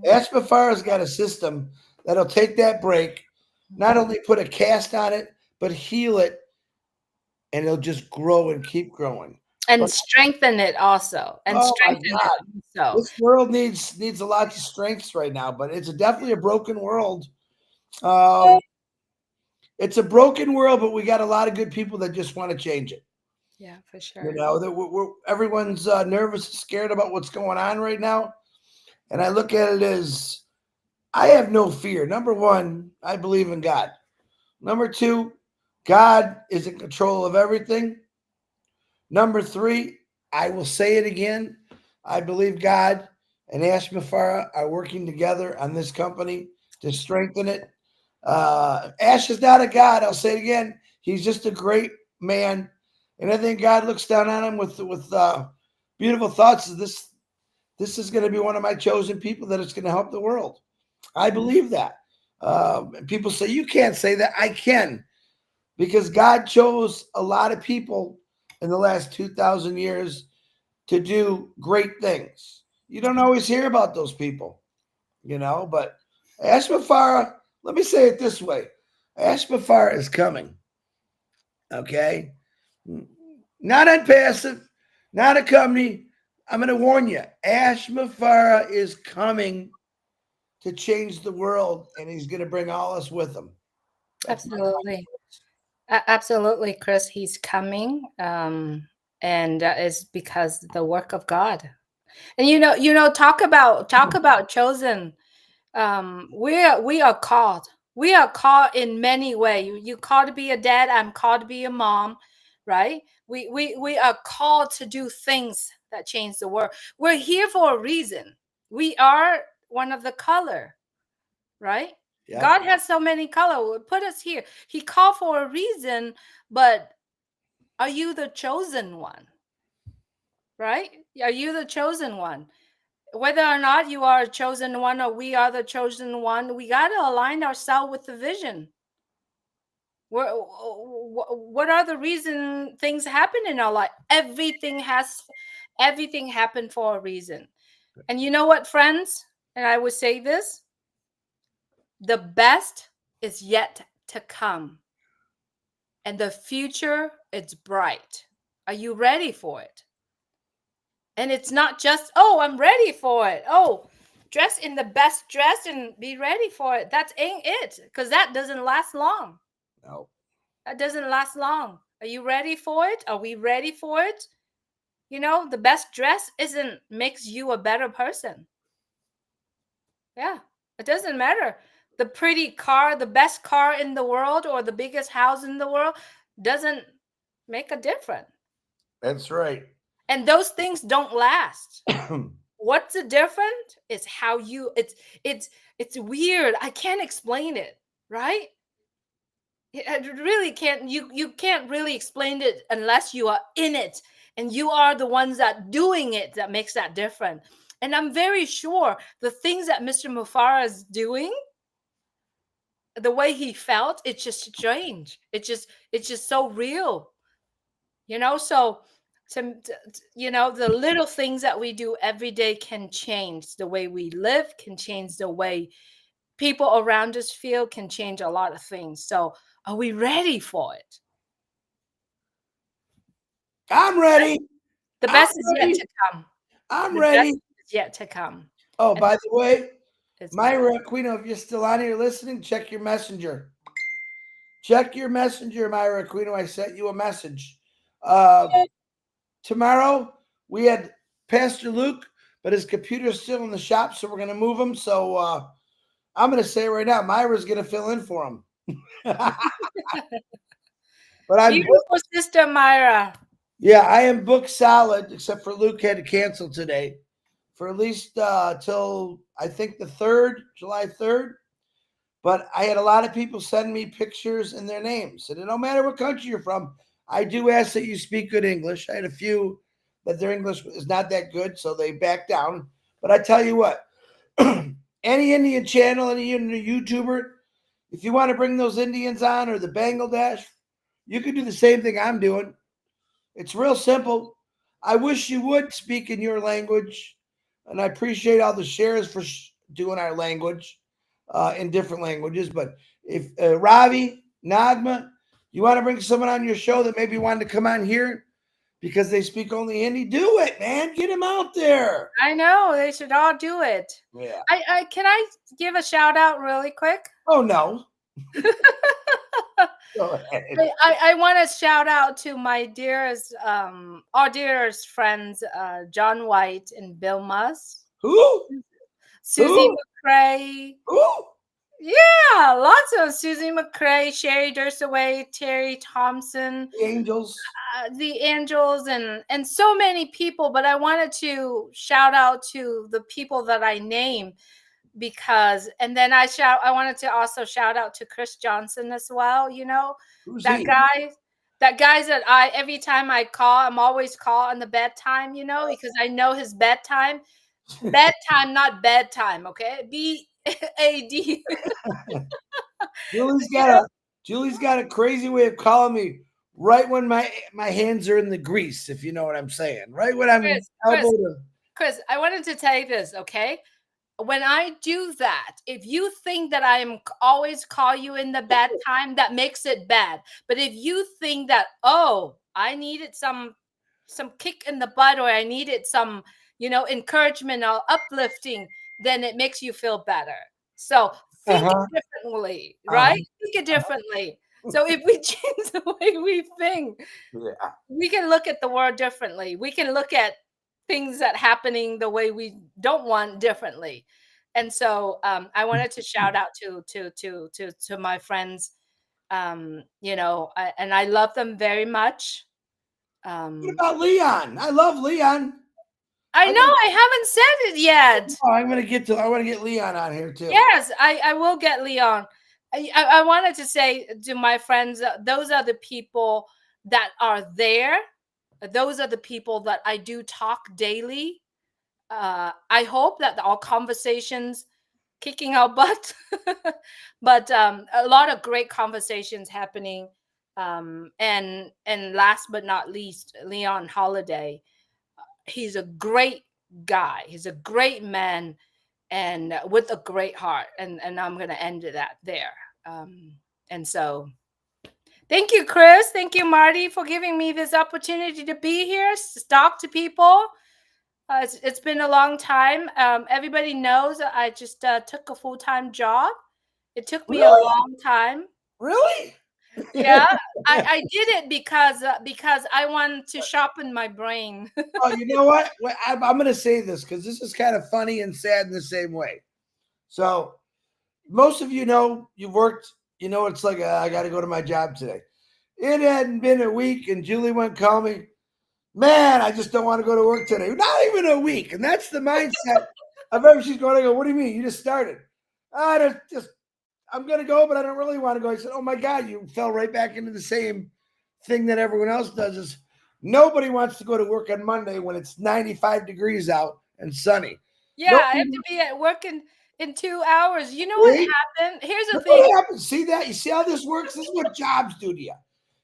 Aspafara's got a system that'll take that break, not only put a cast on it, but heal it, and it'll just grow and keep growing. And strengthen it also. And Oh my strengthen God, it also. this world needs a lot of strengths right now, but it's definitely a broken world. Um, it's a broken world, but we got a lot of good people that just want to change it. Yeah, for You sure. know that everyone's nervous, scared about what's going on right now, and I look at it as I have no fear. Number one, I believe in God. Number two, God is in control of everything. Number three, I will say it again. I believe God and Ash Mafara are working together on this company to strengthen it. Ash is not a God. I'll say it again. He's just a great man, and I think God looks down on him with beautiful thoughts. This is going to be one of my chosen people that is going to help the world. I believe that. People say you can't say that. I can, because God chose a lot of people in the last 2,000 years to do great things. You don't always hear about those people, but Ash Mafara, let me say it this way. Ash Mafara is coming, okay? Not on passive, not a company. I'm going to warn you. Ash Mafara is coming to change the world, and he's going to bring all us with him. That's Absolutely. Absolutely, Chris. He's coming. And that is because the work of God. And talk about chosen. We are called. We are called in many ways. You called to be a dad. I'm called to be a mom, right? We are called to do things that change the world. We're here for a reason. We are one of the color, right? Yep. God has so many color. Put us here. He called for a reason, but are you the chosen one? Right? Are you the chosen one? Whether or not you are a chosen one or we are the chosen one, we got to align ourselves with the vision. What are the reason things happen in our life? Everything happened for a reason. And you know what, friends? And I would say this, the best is yet to come. And the future is bright. Are you ready for it? And it's not just, oh, I'm ready for it. Oh, dress in the best dress and be ready for it. That ain't it, because that doesn't last long. No. That doesn't last long. Are you ready for it? Are we ready for it? The best dress isn't makes you a better person. Yeah, it doesn't matter. The pretty car, the best car in the world, or the biggest house in the world doesn't make a difference. That's right. And those things don't last. What's the difference is how you it's weird. I can't explain it, right? I really can't. You can't really explain it unless you are in it, and you are the ones that doing it that makes that different. And I'm very sure the things that Mr. Mufara is doing, the way he felt, it's just strange. It's just so real, So the little things that we do every day can change the way we live, can change the way people around us feel, can change a lot of things. So are we ready for it? I'm ready. The best is yet to come. I'm The ready. best is yet to come. Oh, And by the way, it's Myra Aquino, if you're still on here listening, check your messenger. Check your messenger, Myra Aquino. I sent you a message. Tomorrow we had Pastor Luke, but his computer's still in the shop, so we're going to move him. So I'm going to say right now, Myra's going to fill in for him. But I'm beautiful, Sister Myra. Yeah, I am booked solid, except for Luke had to cancel today for at least till I think the 3rd, July 3rd. But I had a lot of people send me pictures and their names. And no matter what country you're from, I do ask that you speak good English. I had a few that their English is not that good, so they back down. But I tell you what, any Indian channel, any YouTuber, if you want to bring those Indians on or the Bangladesh, you can do the same thing I'm doing. It's real simple. I wish you would speak in your language, and I appreciate all the shares for doing our language in different languages. But if Ravi, Nagma, you want to bring someone on your show that maybe wanted to come on here, because they speak only Hindi. Do it, man. Get them out there. I know they should all do it. Yeah. I can I give a shout out really quick? Oh no. Go ahead. I want to shout out to my dearest, our dearest friends, John White and Bill Musk, Who? Susie Who? McCrae. Who? Yeah, lots of Susie McCrae, Sherry Dursaway, Terry Thompson, The Angels. the Angels, and so many people. But I wanted to shout out to the people that I named because, and then I wanted to also shout out to Chris Johnson as well. You know, Who's that he? guy. That guy's that every time I call, I'm always call on the bedtime, you know, because I know his bedtime. Bedtime, not bedtime, okay? BAD. Julie's got a crazy way of calling me right when my hands are in the grease, if you know what I'm saying. Right when I'm Chris, I wanted to tell you this, okay? When I do that, if you think that I'm always call you in the bad time, that makes it bad. But if you think that, oh, I needed some kick in the butt, or I needed some, you know, encouragement or uplifting, then it makes you feel better. So think it differently, right? Think it differently. So if we change the way we think, we can look at the world differently. We can look at things that happening the way we don't want differently. And so I wanted to shout out to my friends. You know, and I love them very much. What about Leon? I love Leon. I know I haven't said it yet. Oh, I want to get Leon on here too. Yes, I will get Leon. I wanted to say to my friends, those are the people that are there. Those are the people that I do talk daily. I hope that our conversations kicking our butt, but a lot of great conversations happening. And last but not least, Leon Holiday. He's a great guy. He's a great man, and with a great heart. And I'm going to end that there. And so, thank you, Chris. Thank you, Marty, for giving me this opportunity to be here, to talk to people. It's been a long time. Everybody knows I just took a full-time job. It took me a long time. Really? Yeah, I did it because I wanted to sharpen my brain. Oh, you know what? I'm going to say this because this is kind of funny and sad in the same way. So most of you know you've worked. You know, it's like I got to go to my job today. It hadn't been a week, and Julie went call me. Man, I just don't want to go to work today. Not even a week, and that's the mindset of every. She's going to go. What do you mean? You just started? I'm going to go, but I don't really want to go. I said, oh, my God, you fell right back into the same thing that everyone else does is nobody wants to go to work on Monday when it's 95 degrees out and sunny. Yeah, I have to be at work in 2 hours. You know what happened? Here's the thing. What happened? See that? You see how this works? This is what jobs do to you.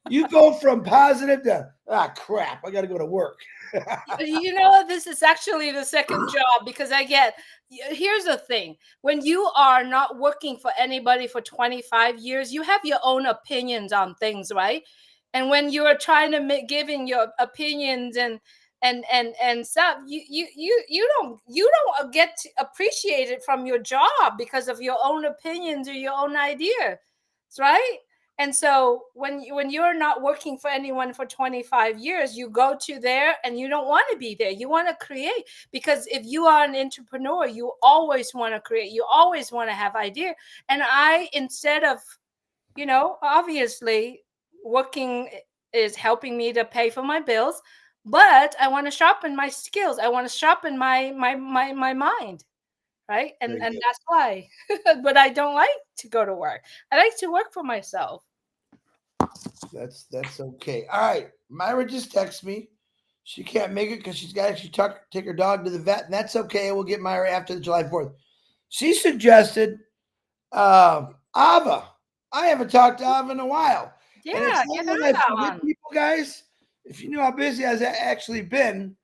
You go from positive to, crap, I got to go to work. You know, this is actually the second job because here's the thing. When you are not working for anybody for 25 years, you have your own opinions on things, right? And when you are trying to giving your opinions and stuff, you don't get appreciated from your job because of your own opinions or your own ideas, right? And so when you're not working for anyone for 25 years, you go to there and you don't want to be there. You want to create, because if you are an entrepreneur, you always want to create. You always want to have idea. And instead of, you know, obviously working is helping me to pay for my bills, but I want to sharpen my skills. I want to sharpen my mind. Right. And that's why. But I don't like to go to work. I like to work for myself. That's okay. All right. Myra just texted me. She can't make it because she's got to take her dog to the vet, and that's okay. We'll get Myra after the July 4th. She suggested Ava. I haven't talked to Ava in a while. Yeah, and it's not like I forget people, guys. If you knew how busy I've actually been,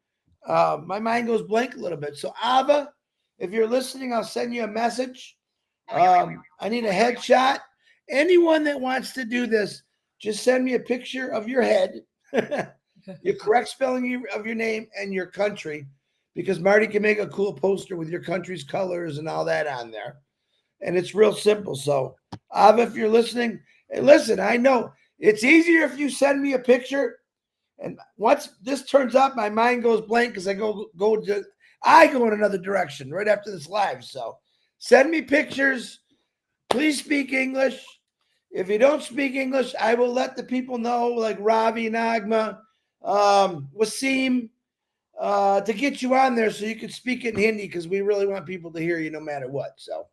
my mind goes blank a little bit. So Ava, if you're listening, I'll send you a message. I need a headshot. Anyone that wants to do this, just send me a picture of your head your correct spelling of your name and your country, because Marty can make a cool poster with your country's colors and all that on there. And it's real simple. So, Ava, if you're listening, hey, listen, I know it's easier if you send me a picture. And once this turns up, my mind goes blank because I go in another direction right after this live. So send me pictures. Please speak English. If you don't speak English, I will let the people know, like Ravi, Nagma, Wasim, to get you on there so you can speak it in Hindi, because we really want people to hear you no matter what. So,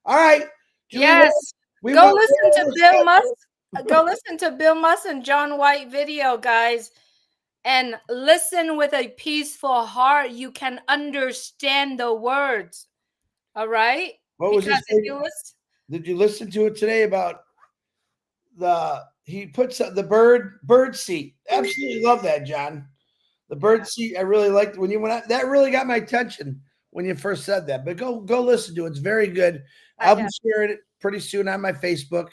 all right. Julie, Yes. we Go want listen to Bill Musk. Go listen to Bill Musk and John White video, guys. And listen with a peaceful heart. You can understand the words. All right? What was Because his if you listen, Did you listen to it today about he puts the bird seat? Absolutely love that, John. The bird seat, I really liked when you went out. That really got my attention when you first said that. But go listen to it. It's very good. I'll be sharing it pretty soon on my Facebook,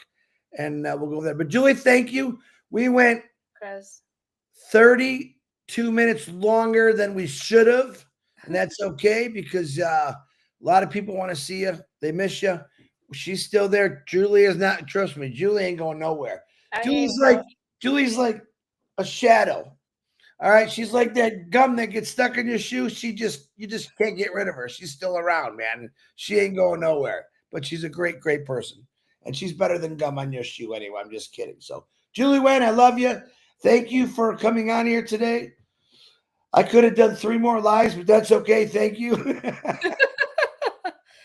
and we'll go there. But Julie, thank you. We went Chris. 32 minutes longer than we should have, and that's okay, because a lot of people want to see you. They miss you. She's still there. Julie is not. Trust me, Julie ain't going nowhere. Julie's like a shadow. All right, she's like that gum that gets stuck in your shoe. You just can't get rid of her. She's still around, man. She ain't going nowhere. But she's a great, great person, and she's better than gum on your shoe anyway. I'm just kidding. So, Julie Wayne, I love you. Thank you for coming on here today. I could have done 3 more lives, but that's okay. Thank you.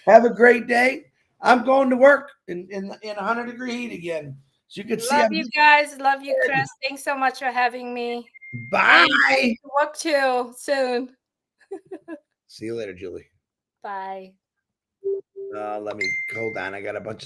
Have a great day. I'm going to work in 100-degree heat again. So you can see. Love you guys. Love you, Chris. Thanks so much for having me. Bye. Work too soon. See you later, Julie. Bye. Let me hold on. I got a bunch of